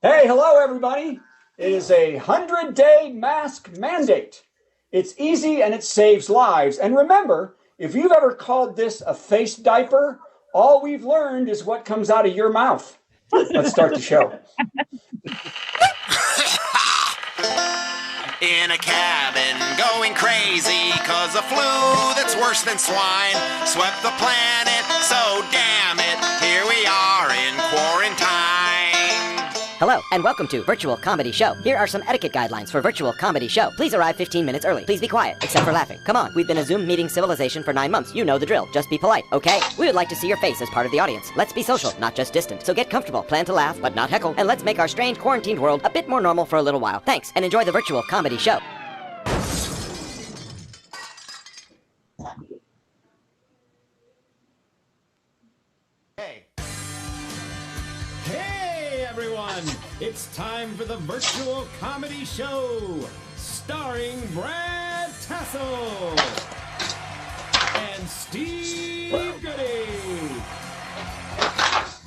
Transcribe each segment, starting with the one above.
Hey, hello, everybody. It is a 100-day mask mandate. It's easy and it saves lives. And remember, if you've ever called this a face diaper, all we've learned is what comes out of your mouth. Let's start the show. In a cabin going crazy, 'cause a flu that's worse than swine swept the planet, so damn it, here we are in quarantine. Hello, and welcome to Virtual Comedy Show. Here are some etiquette guidelines for Virtual Comedy Show. Please arrive 15 minutes early. Please be quiet, except for laughing. Come on, we've been a Zoom meeting civilization for 9 months. You know the drill. Just be polite, okay? We would like to see your face as part of the audience. Let's be social, not just distant. So get comfortable, plan to laugh, but not heckle, and let's make our strange quarantined world a bit more normal for a little while. Thanks, and enjoy the Virtual Comedy Show. Hey everyone! It's time for the Virtual Comedy Show, starring Brad Tassel and Steve Goody.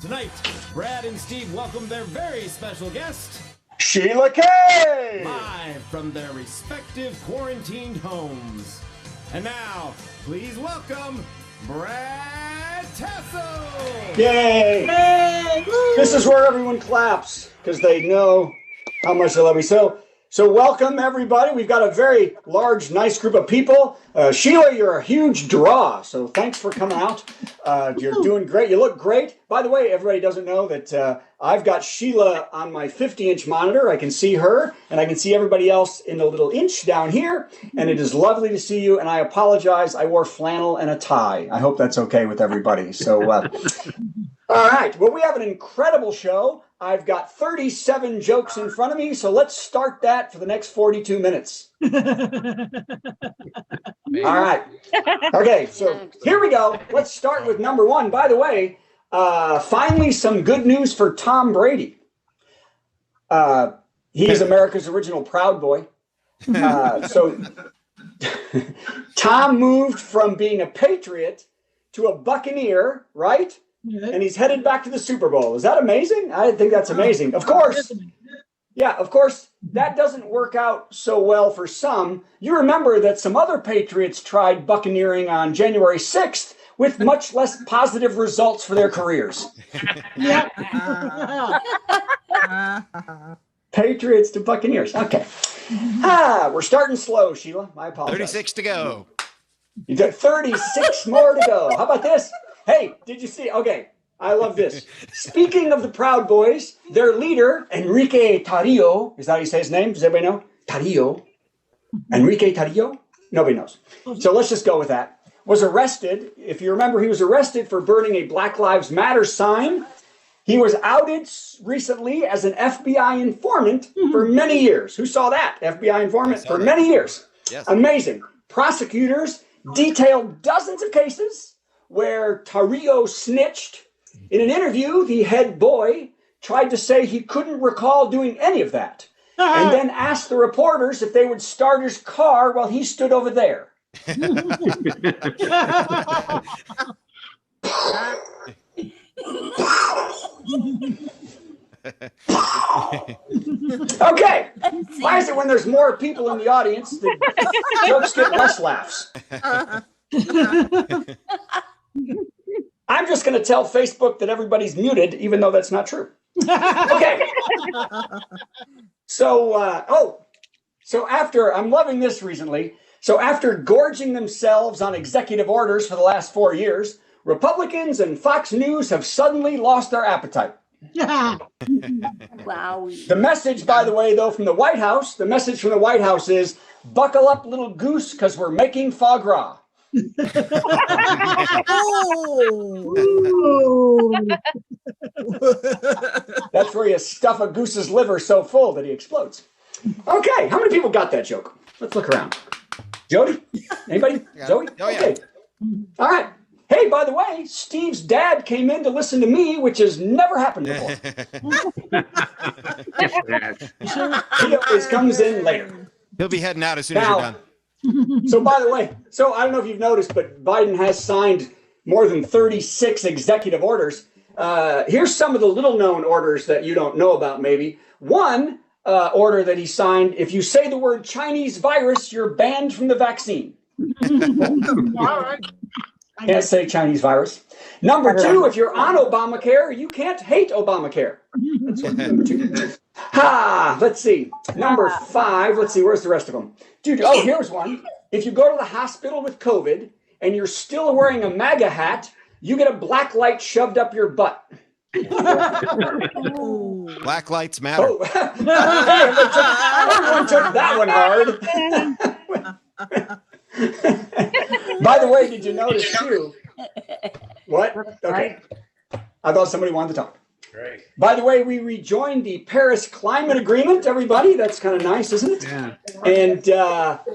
Tonight, Brad and Steve welcome their very special guest, Sheila Kay! live from their respective quarantined homes. And now, please welcome Brad Tassel! Yay! Yay! This is where everyone claps because they know how much they love me. So welcome, everybody. We've got a very large, nice group of people. Sheila, you're a huge draw, so thanks for coming out. You're doing great. You look great. By the way, everybody doesn't know that I've got Sheila on my 50-inch monitor. I can see her, and I can see everybody else in the little inch down here, and it is lovely to see you, and I apologize. I wore flannel and a tie. I hope that's okay with everybody. So, all right. Well, we have an incredible show. I've got 37 jokes in front of me, so let's start that for the next 42 minutes. All right. Okay, so here we go. Let's start with number one. By the way, finally some good news for Tom Brady. He's America's original Proud Boy. So Tom moved from being a Patriot to a Buccaneer, right? And he's headed back to the Super Bowl. Is that amazing? I think that's amazing. Of course, that doesn't work out so well for some. You remember that some other Patriots tried buccaneering on January 6th with much less positive results for their careers. Yeah. Patriots to Buccaneers. Okay. We're starting slow, Sheila. I apologize. 36 to go. You got 36 more to go. How about this? Hey, did you see? Okay, I love this. Speaking of the Proud Boys, their leader, Enrique Tarrio, is that how you say his name? Does everybody know? Tarrio. Enrique Tarrio? Nobody knows. So let's just go with that. Was arrested. If you remember, he was arrested for burning a Black Lives Matter sign. He was outed recently as an FBI informant for many years. Who saw that? FBI informant for many years. Yes. Amazing. Prosecutors detailed dozens of cases where Tarrio snitched. In an interview, the head boy tried to say he couldn't recall doing any of that, and then asked the reporters if they would start his car while he stood over there. Okay, why is it when there's more people in the audience, the jokes get less laughs? I'm just going to tell Facebook that everybody's muted, even though that's not true. Okay. So after, I'm loving this recently. So after gorging themselves on executive orders for the last 4 years, Republicans and Fox News have suddenly lost their appetite. Wow. The message, by the way, though, from the White House, is, buckle up, little goose, because we're making foie gras. That's where you stuff a goose's liver so full that he explodes. Okay, how many people got that joke? Let's look around. Jody? Anybody? Zoe? Oh, yeah. Okay. All right. Hey, by the way, Steve's dad came in to listen to me, which has never happened before. He always comes in later. He'll be heading out as soon as you're done. So by the way, I don't know if you've noticed, but Biden has signed more than 36 executive orders. here's some of the little known orders that you don't know about maybe. One order that he signed, if you say the word Chinese virus, you're banned from the vaccine. All right. Can't say Chinese virus. Number two, if you're on Obamacare, you can't hate Obamacare. That's what number two. Let's see. Number five, let's see, where's the rest of them? Dude, oh, here's one. If you go to the hospital with COVID and you're still wearing a MAGA hat, you get a black light shoved up your butt. Black lights matter. Oh, everyone took that one hard. By the way, did you notice too? What? Okay. I thought somebody wanted to talk. Great. By the way, we rejoined the Paris Climate Agreement, everybody. That's kind of nice, isn't it? Yeah. And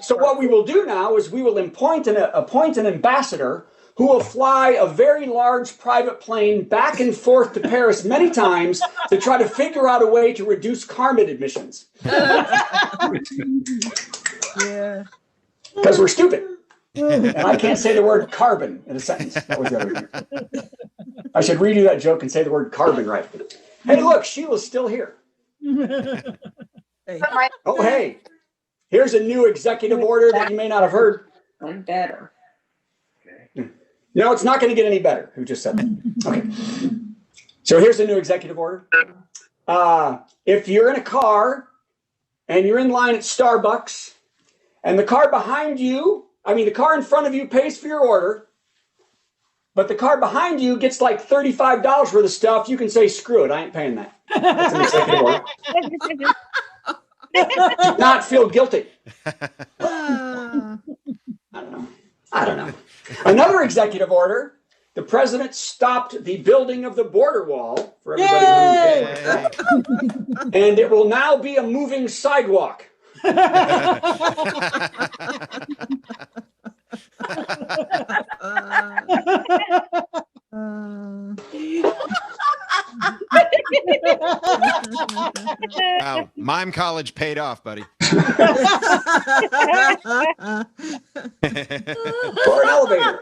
so what we will do now is we will appoint an ambassador who will fly a very large private plane back and forth to Paris many times to try to figure out a way to reduce carbon emissions. Yeah. Because we're stupid. And I can't say the word carbon in a sentence. That was the other thing. I should redo that joke and say the word carbon right. Hey, look, Sheila's still here. Oh, hey. Here's a new executive order that you may not have heard. I'm better. No, it's not going to get any better. Who just said that? Okay. So here's a new executive order. If you're in a car and you're in line at Starbucks and the car behind you, the car in front of you pays for your order, but the car behind you gets like $35 worth of stuff, you can say, screw it, I ain't paying that. That's an executive order. Do not feel guilty. I don't know. Another executive order, the president stopped the building of the border wall for everybody. And it will now be a moving sidewalk. Wow, mime college paid off, buddy. For an elevator.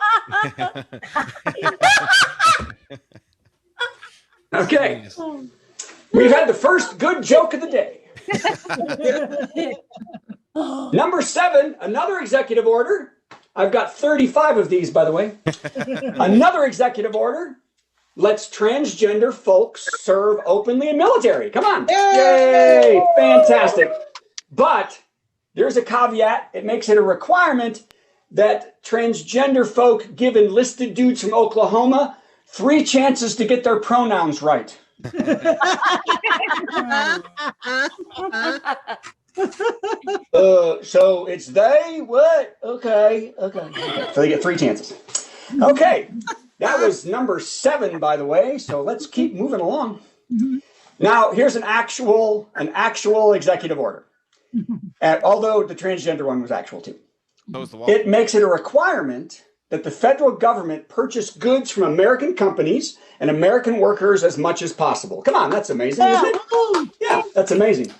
Okay. We've had the first good joke of the day. Number 7, another executive order. I've got 35 of these, by the way. Another executive order. Let's transgender folks serve openly in military. Come on. Yay! Fantastic. But there's a caveat. It makes it a requirement that transgender folk give enlisted dudes from Oklahoma 3 chances to get their pronouns right. So it's they, what? Okay. So they get 3 chances. Okay. That was number 7, by the way. So let's keep moving along. Now, here's an actual executive order. Although the transgender one was actual too. It makes it a requirement that the federal government purchase goods from American companies and American workers as much as possible. Come on, that's amazing, isn't it? Yeah, that's amazing.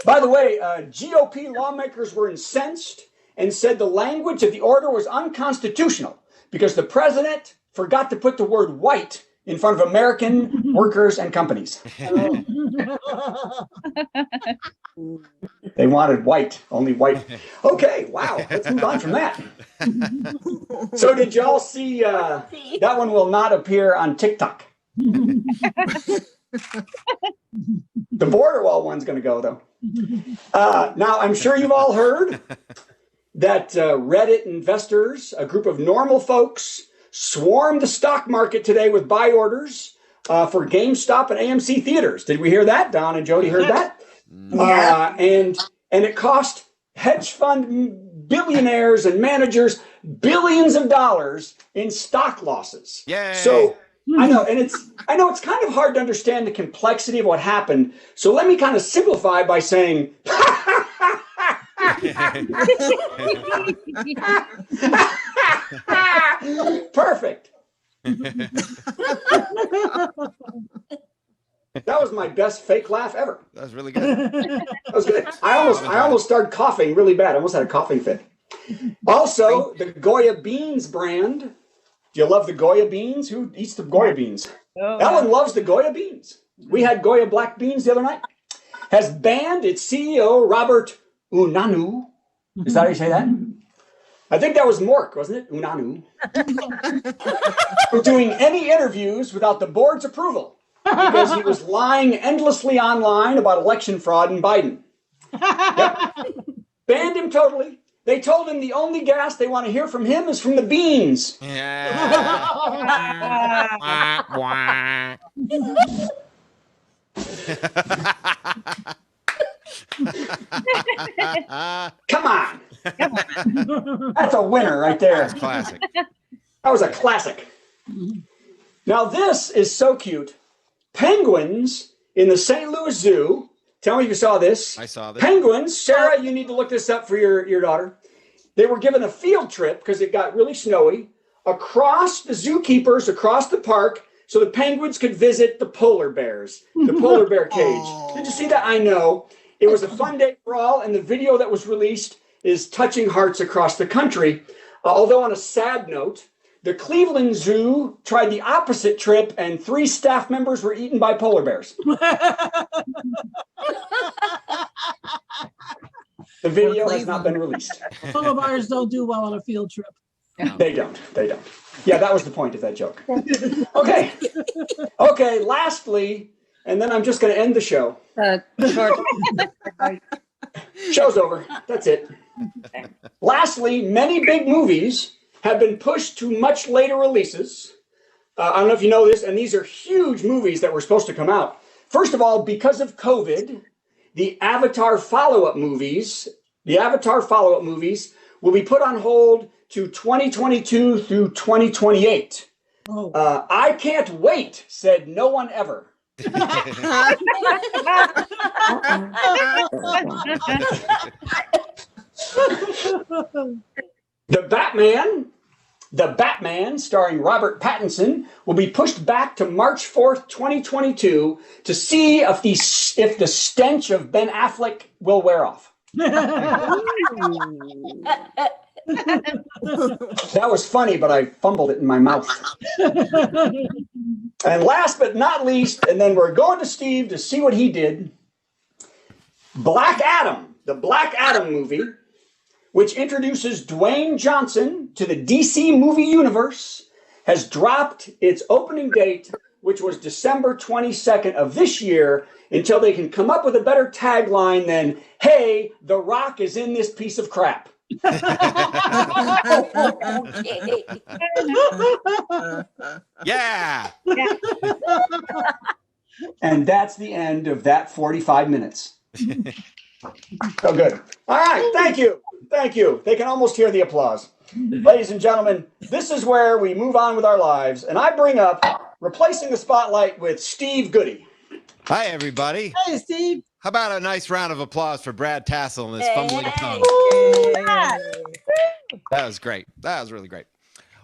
By the way, GOP lawmakers were incensed and said the language of the order was unconstitutional because the president forgot to put the word white in front of American workers and companies. They wanted white, only white. Okay, wow, let's move on from that. So did y'all see, that one will not appear on TikTok. The border wall one's going to go, though. Now, I'm sure you've all heard that Reddit investors, a group of normal folks, swarmed the stock market today with buy orders for GameStop and AMC theaters. Did we hear that? Don and Jody heard that? Yeah. And it cost hedge fund billionaires and managers billions of dollars in stock losses. Yay. So I know it's kind of hard to understand the complexity of what happened. So let me kind of simplify by saying perfect. That was my best fake laugh ever. That was really good. That was good. I almost started coughing really bad. I almost had a coughing fit. Also, the Goya beans brand. Do you love the Goya beans? Who eats the Goya beans? Ellen loves the Goya beans. We had Goya black beans the other night. Has banned its CEO, Robert Unanu. Is that how you say that? I think that was Mork, wasn't it? Unanu. For doing any interviews without the board's approval because he was lying endlessly online about election fraud in Biden. Yep. Banned him totally. They told him the only gas they want to hear from him is from the beans. Come on. That's a winner right there. That's classic. That was a classic. Now this is so cute. Penguins in the St. Louis Zoo. Tell me if you saw this. I saw this. Penguins, Sarah, you need to look this up for your daughter. They were given a field trip because it got really snowy across the zookeepers, across the park, so the penguins could visit the polar bears, the polar bear cage. Did you see that? I know. It was a fun day for all, and the video that was released is touching hearts across the country. Although on a sad note, the Cleveland Zoo tried the opposite trip, and 3 staff members were eaten by polar bears. The video has not been released. Polar bears don't do well on a field trip. They don't. Yeah, that was the point of that joke. Okay. Okay, lastly, and then I'm just going to end the show. Show's over. That's it. Lastly, many big movies have been pushed to much later releases. I don't know if you know this, and these are huge movies that were supposed to come out. First of all, because of COVID, the Avatar follow-up movies will be put on hold to 2022 through 2028. I can't wait, said no one ever. The Batman, starring Robert Pattinson, will be pushed back to March 4th, 2022 to see if the stench of Ben Affleck will wear off. That was funny, but I fumbled it in my mouth. And last but not least, and then we're going to Steve to see what he did, Black Adam, the Black Adam movie, which introduces Dwayne Johnson to the DC movie universe, has dropped its opening date, which was December 22nd of this year, until they can come up with a better tagline than, "Hey, The Rock is in this piece of crap." Yeah. And that's the end of that 45 minutes. So good. All right. Thank you. Thank you. They can almost hear the applause. Ladies and gentlemen, this is where we move on with our lives. And I bring up replacing the spotlight with Steve Goody. Hi, everybody. Hey, Steve. How about a nice round of applause for Brad Tassel and his fumbling tongue? That was great. That was really great.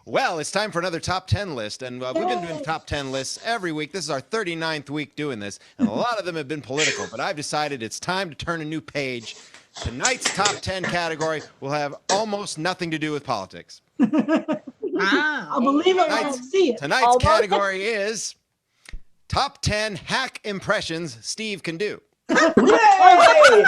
Well, it's time for another top 10 list, and we've been doing top 10 lists every week. This is our 39th week doing this, and a lot of them have been political, but I've decided it's time to turn a new page. Tonight's top 10 category will have almost nothing to do with politics. I'll believe it when I see it. Tonight's category is top 10 hack impressions Steve can do. Yay!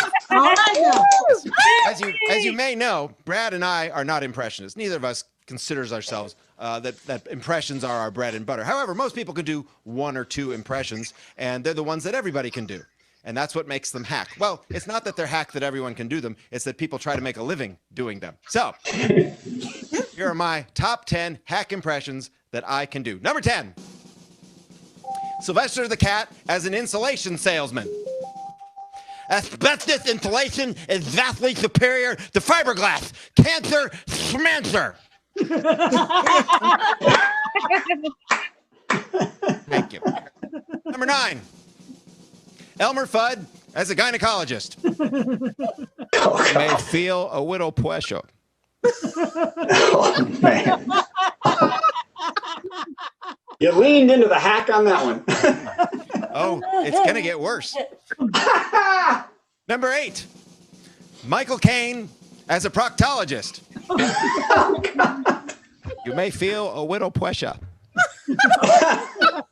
As you may know, Brad and I are not impressionists. Neither of us considers ourselves that impressions are our bread and butter. However, most people can do 1 or 2 impressions, and they're the ones that everybody can do. And that's what makes them hack. Well, it's not that they're hack that everyone can do them. It's that people try to make a living doing them. So, here are my top 10 hack impressions that I can do. Number 10, Sylvester the Cat as an insulation salesman. Asbestos insulation is vastly superior to fiberglass. Cancer schmancer. Thank you. Number 9, Elmer Fudd as a gynecologist. You may feel a little pressure. Oh, man. You leaned into the hack on that one. Oh, it's going to get worse. Number 8, Michael Caine as a proctologist. You may feel a little pressure.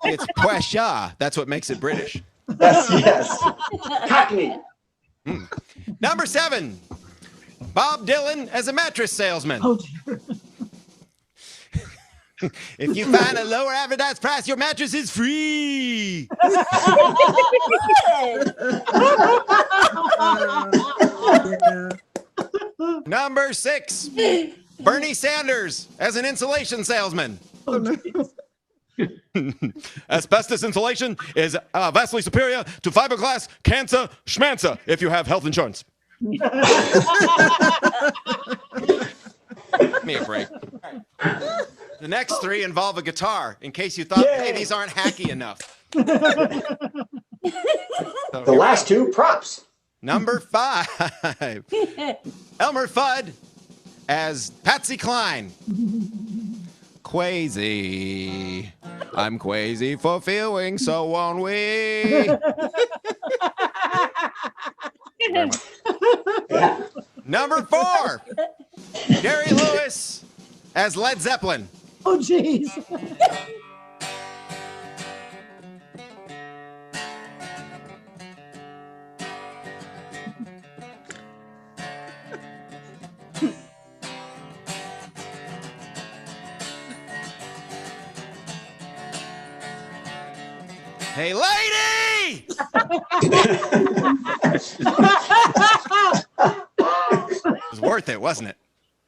It's pressure. That's what makes it British. Yes. Cockney. Number 7, Bob Dylan as a mattress salesman. Oh, dear. If you find a lower advertised price, your mattress is free. Number 6, Bernie Sanders as an insulation salesman. Oh, no. Asbestos insulation is vastly superior to fiberglass, cancer, schmancer if you have health insurance. Give me a break. The next 3 involve a guitar, in case you thought, hey, these aren't hacky enough. So The last 2 props. Number 5, Elmer Fudd as Patsy Cline. Crazy. I'm crazy for feeling so, won't we? Number 4, Jerry Lewis as Led Zeppelin. Oh, jeez. Hey, lady! It was worth it, wasn't it?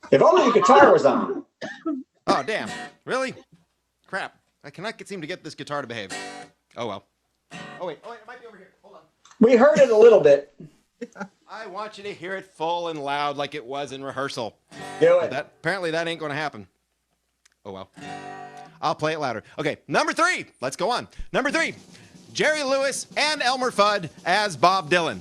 If only the guitar was on. Oh, damn. Really? Crap. I cannot seem to get this guitar to behave. Oh, well. Oh, wait. It might be over here. Hold on. We heard it a little bit. I want you to hear it full and loud like it was in rehearsal. Do But it. apparently that ain't going to happen. Oh, well. I'll play it louder. Okay, number 3. Let's go on. Number 3. Jerry Lewis and Elmer Fudd as Bob Dylan.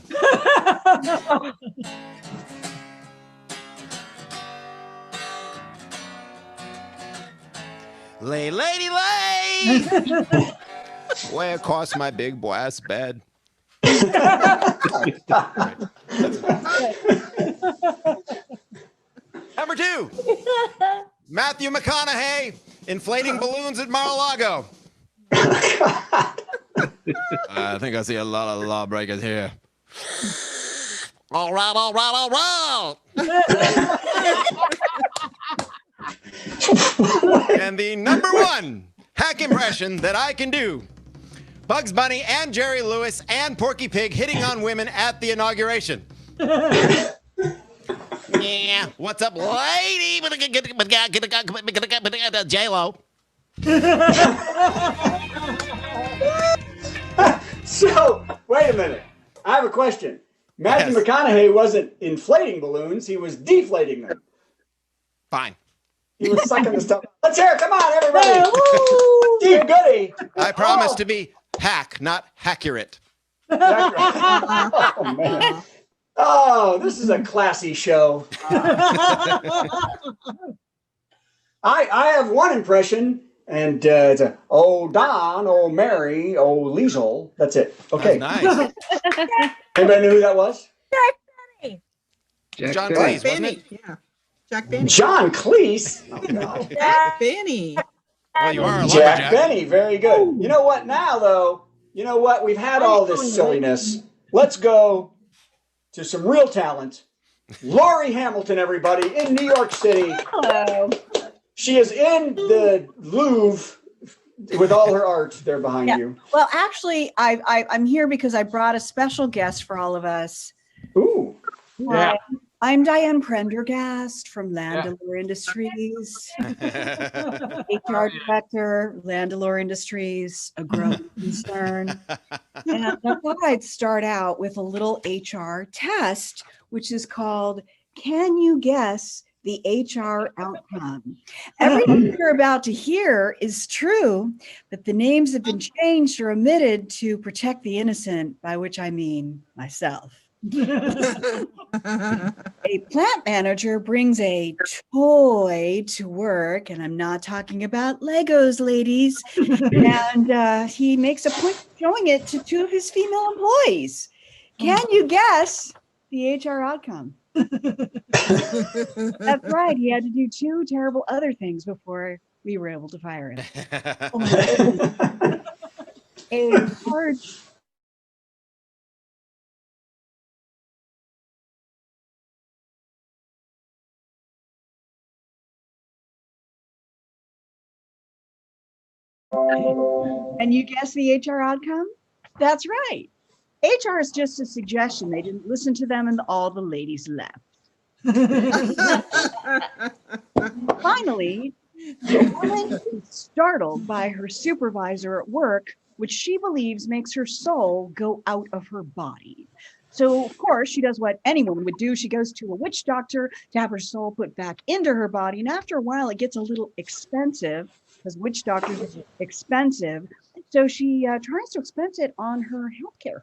Lay, lady, lay! Way across my big brass bed. Number 2. Matthew McConaughey inflating balloons at Mar-a-Lago. I think I see a lot of lawbreakers here. All right, all right, all right. And the number 1 hack impression that I can do. Bugs Bunny and Jerry Lewis and Porky Pig hitting on women at the inauguration. Yeah, what's up, lady? J-Lo. So, wait a minute. I have a question. Matthew McConaughey wasn't inflating balloons, he was deflating them. Fine. He was sucking the stuff. Let's hear it. Come on, everybody. Steve Goody. I promise to be hack, not accurate. Oh, man. Oh, this is a classy show. I have one impression, and it's a, oh, Don, oh, Mary, oh, Liesel. That's it. Okay. That's nice. Anybody know who that was? John Cleese, wasn't it? Yeah. Jack Benny. John Cleese. Oh, no. Jack Benny. Well, you are a Jack lumberjack. Benny. Very good. You know what now, though? You know what? We've had all this silliness. Let's go to some real talent. Laurie Hamilton, everybody, in New York City. Hello. She is in the Louvre with all her art there behind you. Well, actually, I'm here because I brought a special guest for all of us. Ooh. Yeah. I'm Diane Prendergast from Landauer Industries, HR director, Landauer Industries, a growing concern. And I thought I'd start out with a little HR test, which is called, Can You Guess the HR Outcome? Everything you're about to hear is true, but the names have been changed or omitted to protect the innocent, by which I mean myself. A plant manager brings a toy to work, and I'm not talking about Legos, ladies. And he makes a point of showing it to 2 of his female employees. Can you guess the HR outcome? That's right. He had to do 2 terrible other things before we were able to fire him. A large and you guess the HR outcome? That's right. HR is just a suggestion. They didn't listen to them and all the ladies left. Finally, the woman is startled by her supervisor at work, which she believes makes her soul go out of her body. So, of course, she does what anyone would do. She goes to a witch doctor to have her soul put back into her body. And after a while, it gets a little expensive because witch doctors are expensive. So she tries to expense it on her healthcare.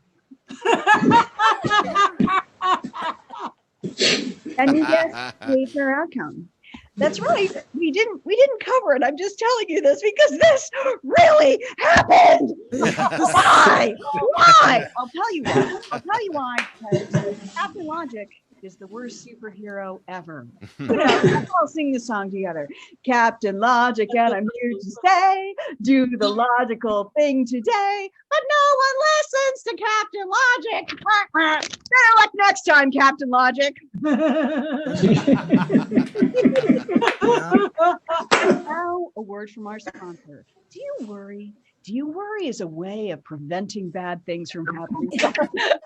And you guess the HR outcome. That's right. We didn't cover it. I'm just telling you this because this really happened. Why? Why? I'll tell you why. I'll tell you why. Because Captain Logic is the worst superhero ever. Let's all sing the song together. Captain Logic, and I'm here to say, do the logical thing today. But no one listens to Captain Logic. Better luck next time, Captain Logic. Now, a word from our sponsor. Do you worry? Do you worry is a way of preventing bad things from happening?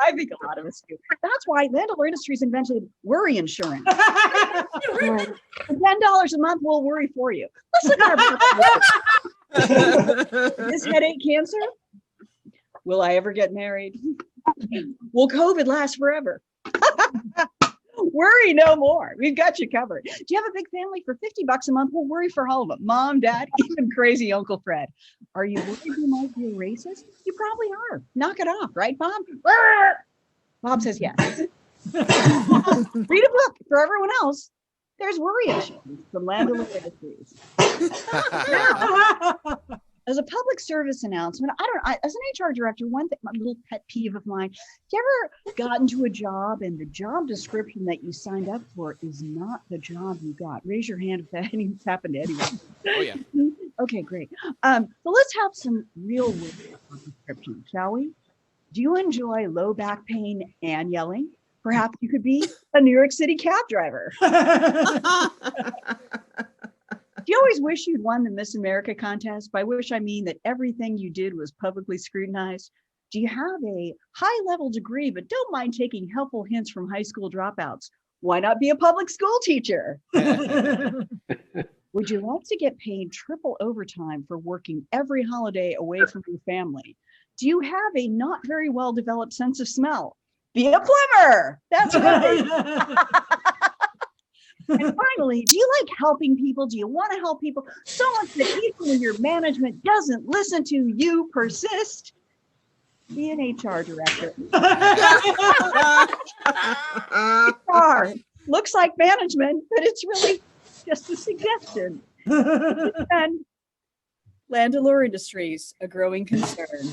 I think a lot of us do. That's why Landlord Industries invented worry insurance. For $10 a month, we'll worry for you. Let's look at our This headache cancer? Will I ever get married? Will COVID last forever? Worry no more. We've got you covered. Do you have a big family? For $50 a month, we'll worry for all of them. Mom, Dad, even crazy Uncle Fred. Are you worried you might be a racist? You probably are. Knock it off, right, Bob? Bob says yes. Read a book. For everyone else, there's worry insurance from Landlord Industries. Now, as a public service announcement, as an HR director, one thing, my little pet peeve of mine, you ever gotten to a job and the job description that you signed up for is not the job you got? Raise your hand if that happened to anyone. Oh, yeah. Okay, great. So let's have some real world description, shall we? Do you enjoy low back pain and yelling? Perhaps you could be a New York City cab driver. Do you always wish you'd won the Miss America contest? By which I mean that everything you did was publicly scrutinized. Do you have a high-level degree but don't mind taking helpful hints from high school dropouts? Why not be a public school teacher? Would you like to get paid triple overtime for working every holiday away from your family? Do you have a not very well-developed sense of smell? Be a plumber. That's right. And finally, do you like helping people? Do you want to help people so much that even when your management doesn't listen to you, persist? Be an HR director. HR looks like management, but it's really just a suggestion. And Landlord Industries, a growing concern.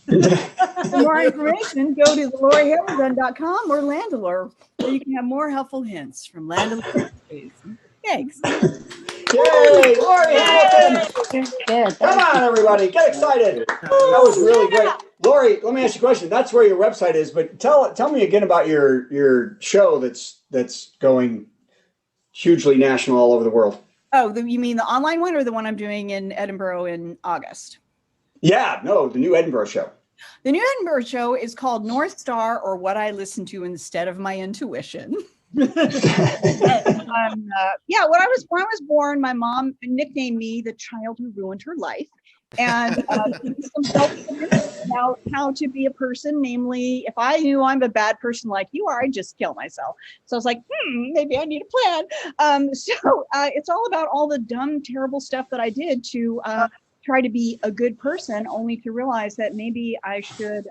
For more information, go to LoriHamilton.com or Landlord, where you can have more helpful hints from Landlord Industries. Thanks. Yay, Lori Hamilton. Come on, everybody, get excited. That was really great. Lori, let me ask you a question. That's where your website is, but tell me again about your show that's going hugely national all over the world. Oh, you mean the online one or the one I'm doing in Edinburgh in August? Yeah, no, the new Edinburgh show. The new Edinburgh show is called North Star, or What I Listen to Instead of My Intuition. When I was born, my mom nicknamed me the child who ruined her life, and some help about how to be a person. Namely, if I knew I'm a bad person like you are, I'd just kill myself. So I was like, maybe I need a plan. So it's all about all the dumb, terrible stuff that I did to try to be a good person, only to realize that maybe I should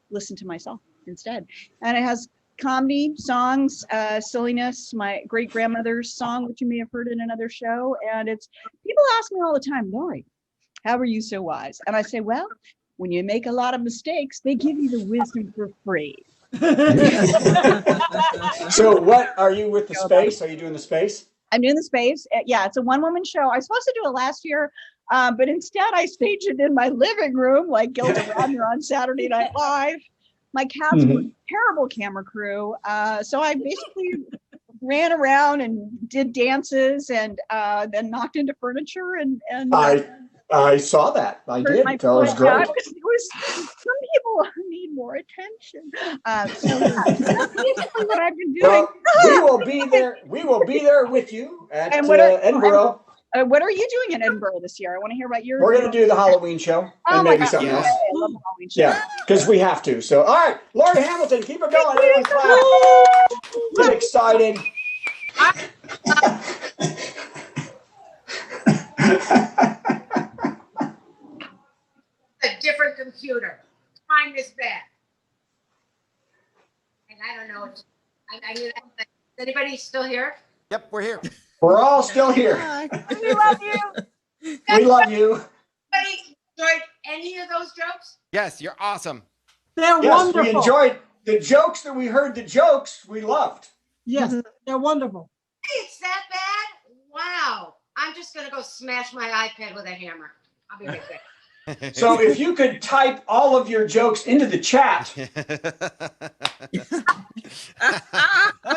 listen to myself instead. And it has comedy, songs, silliness, my great grandmother's song, which you may have heard in another show. And it's, people ask me all the time, Lori, how are you so wise? And I say, well, when you make a lot of mistakes, they give you the wisdom for free. So what are you with the space? Are you doing the space? I'm doing the space. Yeah, it's a one-woman show. I was supposed to do it last year. But instead, I staged it in my living room, like Gilda Radner on Saturday Night Live. My cats were a terrible camera crew. So I basically ran around and did dances and then knocked into furniture and I saw that. I did. That was great. Some people need more attention. So that's basically what I've been doing. Well, we will be there. We will be there with you at Edinburgh. What are you doing in Edinburgh this year? I want to hear about your. We're going to do the Halloween show and maybe something else. I love the Halloween show. Yeah, because we have to. So, all right, Lori Hamilton, keep it going. Everyone clap. Get excited. A different computer. Time is bad. And I don't know. Is anybody still here? Yep, we're here. We're all still here. We love you. We love you. Anybody enjoyed any of those jokes? Yes, you're awesome. They're Yes, wonderful. we enjoyed the jokes that we heard. The jokes we loved. Yes, they're wonderful. It's that bad? Wow. I'm just going to go smash my iPad with a hammer. I'll be right back. So if you could type all of your jokes into the chat. Oh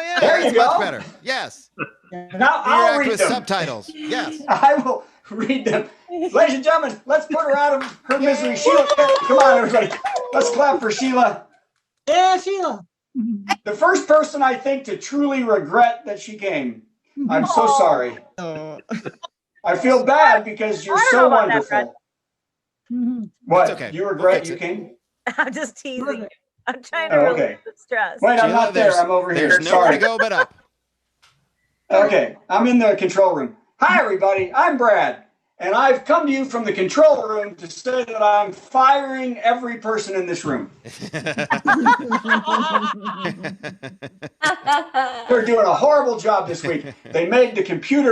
yeah, There you that's go. much better. Yes. Now I'll read with them. subtitles. Yes. I will read them. Ladies and gentlemen, let's put her out of her misery. Sheila, come on, everybody. Let's clap for Sheila. Yeah, Sheila. The first person I think to truly regret that she came. I'm so sorry. I feel bad because you're so wonderful. What? It's You regret you came? I'm just teasing you. I'm trying to Okay. relieve the stress. Wait, I'm not there. I'm over here. There's nowhere Sorry. to go but up. Okay, I'm in the control room. Hi, everybody. I'm Brad, and I've come to you from the control room to say that I'm firing every person in this room. They're doing a horrible job this week. They made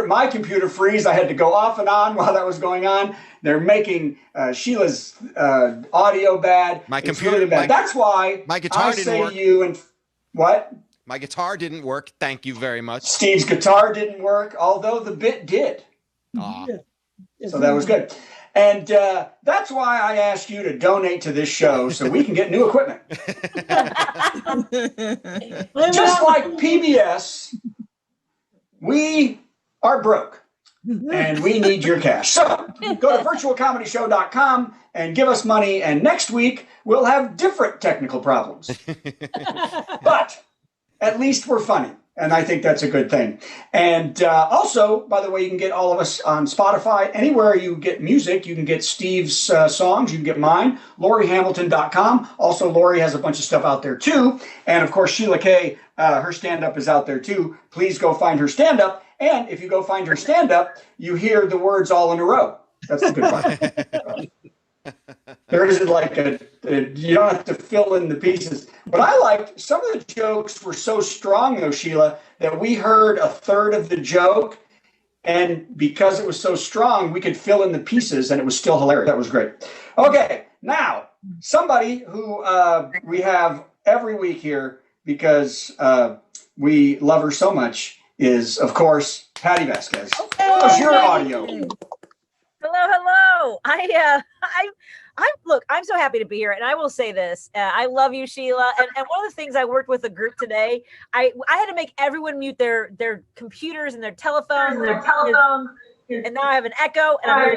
my computer freeze. I had to go off and on while that was going on. They're making Sheila's audio bad. My It's computer- really bad. my- That's why my guitar I didn't say work. to you and what? My guitar didn't work. Thank you very much. Steve's guitar didn't work, although the bit did. Aw. So that was good. And that's why I asked you to donate to this show so we can get new equipment. Just like PBS, we are broke and we need your cash. So go to virtualcomedyshow.com and give us money. And next week, we'll have different technical problems. But at least we're funny. And I think that's a good thing. And also, by the way, you can get all of us on Spotify. Anywhere you get music, you can get Steve's songs. You can get mine, LoriHamilton.com. Also, Lori has a bunch of stuff out there, too. And, of course, Sheila Kay, her stand-up is out there, too. Please go find her stand-up. And if you go find her stand-up, you hear the words all in a row. That's the good part. There isn't like you don't have to fill in the pieces. But I liked some of the jokes were so strong, though, Sheila, that we heard a third of the joke. And because it was so strong, we could fill in the pieces and it was still hilarious. That was great. Okay, now, somebody who we have every week here because we love her so much is, of course, Patty Vasquez. How's your audio? Hello. Look, I'm so happy to be here, and I will say this: I love you, Sheila. And one of the things I worked with a group today, I had to make everyone mute their computers and their telephones, and now I have an echo, and I'm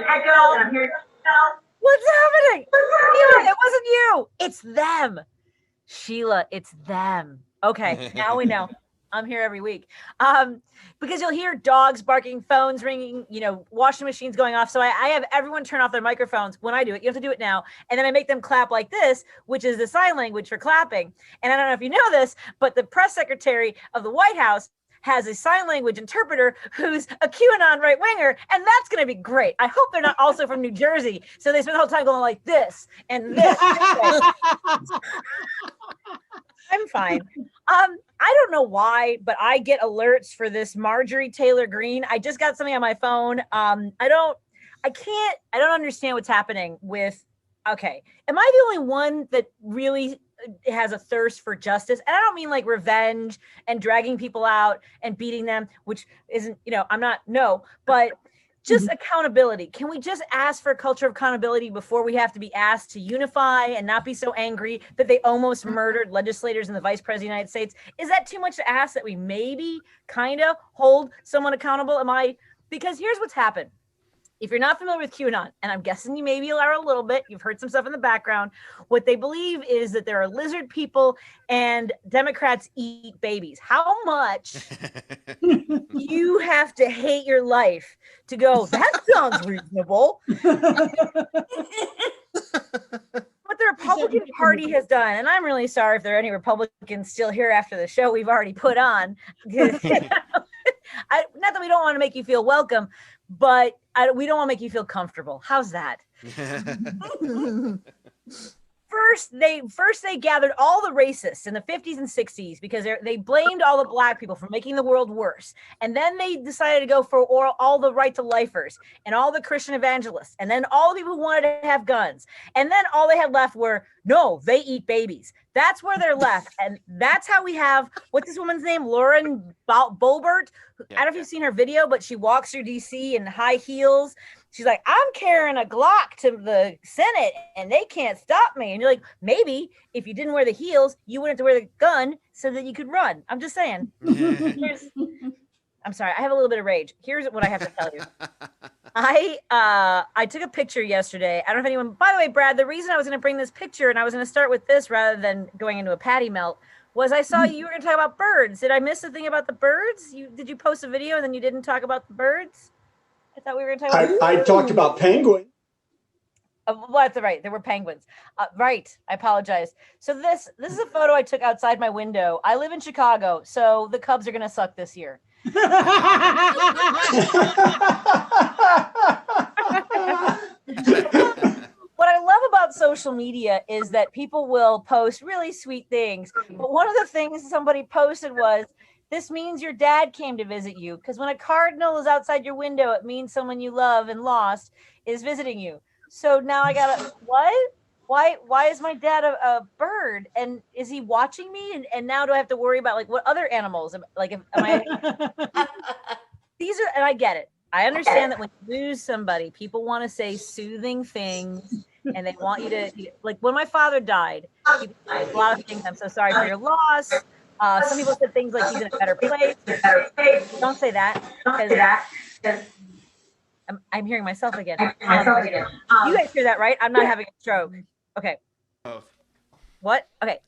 hearing what's happening? Sheila, it wasn't you. It's them, Sheila. It's them. Okay, now we know. I'm here every week. Because you'll hear dogs barking, phones ringing, washing machines going off. So I have everyone turn off their microphones when I do it. You have to do it now. And then I make them clap like this, which is the sign language for clapping. And I don't know if you know this, but the press secretary of the White House has a sign language interpreter who's a QAnon right winger. And that's going to be great. I hope they're not also from New Jersey. So they spend the whole time going like this and this. I'm fine. I don't know why, but I get alerts for this Marjorie Taylor Greene. I just got something on my phone. I don't understand what's happening with, okay. Am I the only one that really has a thirst for justice? And I don't mean like revenge and dragging people out and beating them, which isn't, but just accountability. Can we just ask for a culture of accountability before we have to be asked to unify and not be so angry that they almost murdered legislators and the vice president of the United States? Is that too much to ask that we maybe kind of hold someone accountable? Because here's what's happened. If you're not familiar with QAnon, and I'm guessing you maybe are a little bit, you've heard some stuff in the background, what they believe is that there are lizard people and Democrats eat babies. How much you have to hate your life to go, that sounds reasonable. What the Republican Party has done, and I'm really sorry if there are any Republicans still here after the show we've already put on. Not that we don't want to make you feel welcome, but we don't want to make you feel comfortable. How's that? First, they gathered all the racists in the 50s and 60s because they blamed all the black people for making the world worse. And then they decided to go for all the right to lifers and all the Christian evangelists and then all the people who wanted to have guns. And then all they had left were, no, they eat babies. That's where they're left. And that's how we have, what's this woman's name? Lauren Boebert. I don't know if you've seen her video, but she walks through DC in high heels. She's like, I'm carrying a Glock to the Senate and they can't stop me. And you're like, maybe if you didn't wear the heels, you wouldn't have to wear the gun so that you could run. I'm just saying. I'm sorry. I have a little bit of rage. Here's what I have to tell you. I took a picture yesterday. I don't know if anyone, by the way, Brad, the reason I was going to bring this picture and I was going to start with this rather than going into a patty melt was I saw you were going to talk about birds. Did I miss the thing about the birds? Did you post a video and then you didn't talk about the birds? I thought we were going to talk about. I talked about penguins. Well, that's right. There were penguins. Right. I apologize. So this is a photo I took outside my window. I live in Chicago, so the Cubs are going to suck this year. What I love about social media is that people will post really sweet things. But one of the things somebody posted was, this means your dad came to visit you, because when a cardinal is outside your window, it means someone you love and lost is visiting you. So now I gotta, what? Why is my dad a bird? And is he watching me? And now do I have to worry about like what other animals? Like, am I? These are, and I get it. I understand that when you lose somebody, people want to say soothing things, and they want you to, like when my father died, he did a lot of things. I'm so sorry for your loss. Some people said things like he's in a better place. Don't say that. I'm hearing myself again. You guys hear that, right? I'm not having a stroke. Okay. What? Okay.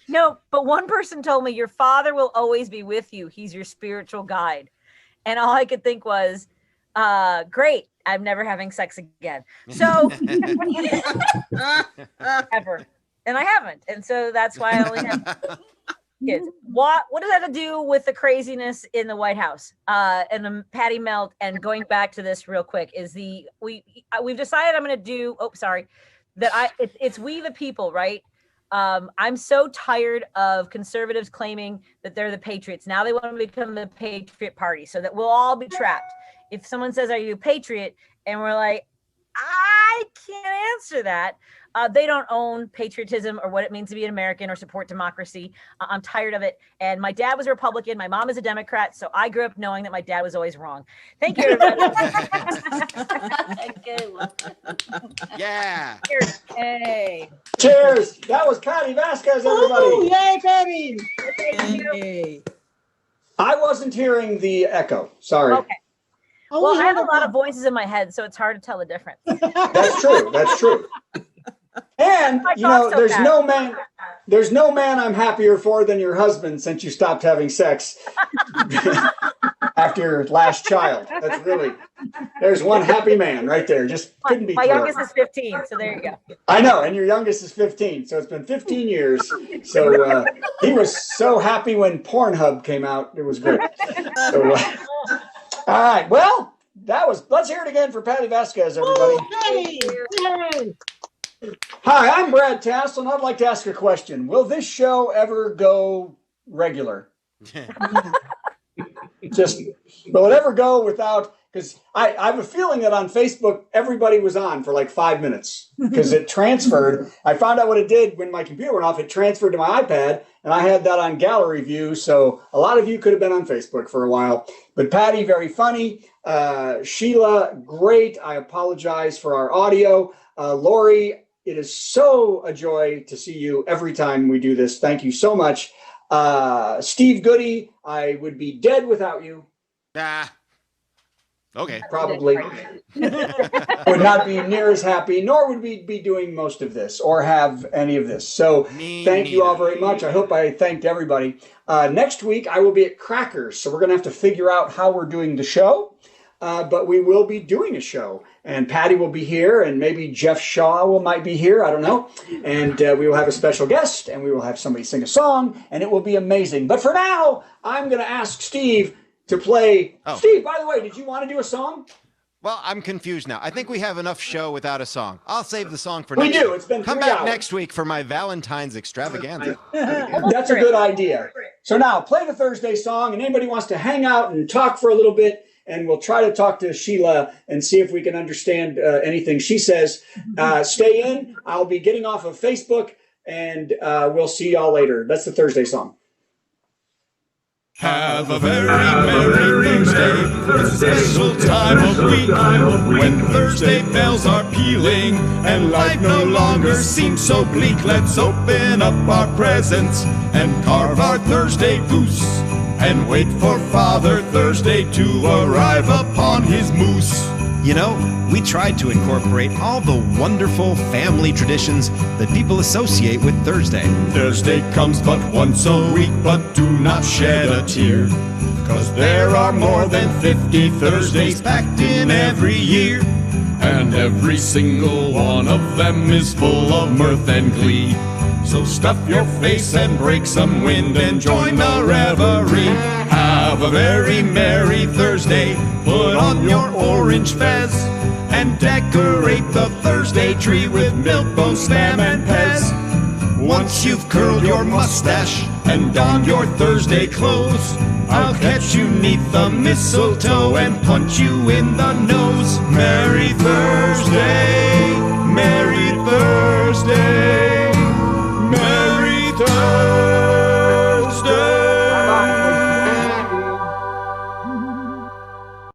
No, but one person told me your father will always be with you. He's your spiritual guide. And all I could think was, great. I'm never having sex again. So ever. And I haven't. And so that's why I only have kids. What does that have to do with the craziness in the White House and the patty melt? And going back to this real quick is we've decided I'm going to do. Oh, sorry, it's we the people, right? I'm so tired of conservatives claiming that they're the patriots. Now they want to become the Patriot Party, so that we'll all be trapped. If someone says, "Are you a patriot?" and we're like, I can't answer that. They don't own patriotism or what it means to be an American or support democracy. I'm tired of it. And my dad was a Republican. My mom is a Democrat. So I grew up knowing that my dad was always wrong. Thank you, everybody. Yeah. Cheers. Hey. Cheers. That was Patty Vasquez, everybody. Ooh, yay, Patty. Yay. I wasn't hearing the echo. Sorry. Okay. Well, I have a lot of voices in my head, so it's hard to tell the difference. That's true. That's true. And you know, there's no man I'm happier for than your husband since you stopped having sex after your last child. That's really, there's one happy man right there. Just couldn't be. My youngest is 15, so there you go. I know, and your youngest is 15, so it's been 15 years. So he was so happy when Pornhub came out. It was great. So, all right, well, let's hear it again for Patty Vasquez, everybody. Patty. Yay. Hi, I'm Brad Tassel, and I'd like to ask a question. Will this show ever go regular? Will it ever go without because I have a feeling that on Facebook, everybody was on for like 5 minutes because it transferred. I found out what it did when my computer went off. It transferred to my iPad, and I had that on gallery view. So a lot of you could have been on Facebook for a while. But Patty, very funny. Sheila, great. I apologize for our audio. Lori, it is so a joy to see you every time we do this. Thank you so much. Steve Goody, I would be dead without you. Okay. Probably would not be near as happy, nor would we be doing most of this or have any of this. So thank you all very much. I hope I thanked everybody. Next week, I will be at Crackers. So we're going to have to figure out how we're doing the show. But we will be doing a show. And Patty will be here. And maybe Jeff Shaw might be here. I don't know. And we will have a special guest. And we will have somebody sing a song. And it will be amazing. But for now, I'm going to ask Steve to play. Oh. Steve, by the way, did you want to do a song? Well, I'm confused now. I think we have enough show without a song. I'll save the song for next week. We do. It's been 3 Come back hours. next week for my Valentine's extravaganza. That's a good idea. So now play the Thursday song, and anybody wants to hang out and talk for a little bit, and we'll try to talk to Sheila and see if we can understand anything she says. Stay in. I'll be getting off of Facebook, and we'll see y'all later. That's the Thursday song. Have a very merry Thursday. It's a special time of week when Thursday bells are pealing and life no longer seems so bleak. Let's open up our presents and carve our Thursday goose and wait for Father Thursday to arrive upon his moose. You know, we tried to incorporate all the wonderful family traditions that people associate with Thursday. Thursday comes but once a week, but do not shed a tear, 'cause there are more than 50 Thursdays packed in every year, and every single one of them is full of mirth and glee. So stuff your face and break some wind and join the reverie. Have a very merry Thursday. Put on your orange fez and decorate the Thursday tree with Milk-Bone, Spam, and Pez. Once you've curled your mustache and donned your Thursday clothes, I'll catch you 'neath the mistletoe and punch you in the nose. Merry Thursday, Merry